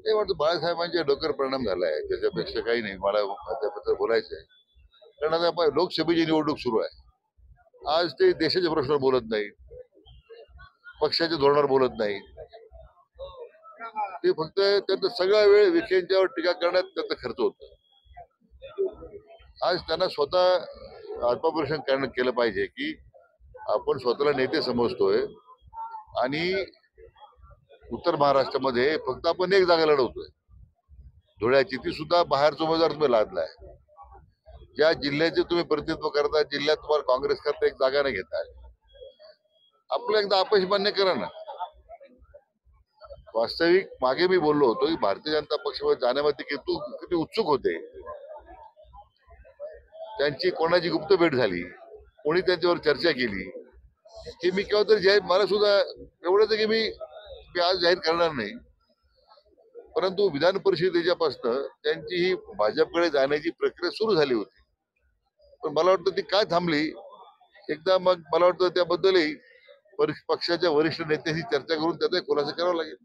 ते वाटतं बाळासाहेबांच्या डोक्यावर परिणाम झालाय, त्याच्यापेक्षा काही नाही. मला त्याबद्दल बोलायचं आहे. कारण आता लोकसभेची निवडणूक सुरू आहे. आज ते देशाच्या प्रश्नावर बोलत नाही, पक्षाच्या धोरणावर बोलत नाही. ते फक्त त्यांचा सगळा वेळ विखेंच्यावर टीका करण्यात त्यांचा खर्च होतो. आज त्यांना स्वतः आत्मपरीक्षण केलं पाहिजे की आपण स्वतःला नेते समजतोय आणि उत्तर महाराष्ट्रामध्ये फक्त आपण एक जागा लढवतोय, धुळ्याची, ती सुद्धा बाहेरचा उमेदवार तुम्ही लादलाय. ज्या जिल्ह्याचे तुम्ही प्रतिनिधित्व करता, जिल्ह्यात तुम्हाला काँग्रेस करता एक जागा नाही घेताय. आपलं एकदा अपयश मान्य करा ना. वास्तविक मागे मी बोललो होतो की भारतीय जनता पक्षामध्ये जाण्यामध्ये किती उत्सुक होते. त्यांची कोणाची गुप्त भेट झाली, कोणी त्यांच्यावर चर्चा केली, हे मी केव्हा तरी जाहीर, मला सुद्धा एवढंच आहे की मी आज जाहीर करणार नाही. परंतु विधान परिषदेच्यापासून त्यांची ही भाजपकडे जाण्याची प्रक्रिया सुरू झाली होती. पण मला वाटतं ती काय थांबली, एकदा मग मला वाटतं त्याबद्दलही पक्षाच्या वरिष्ठ नेत्यांशी चर्चा करून त्याचा खुलासा करावा लागेल.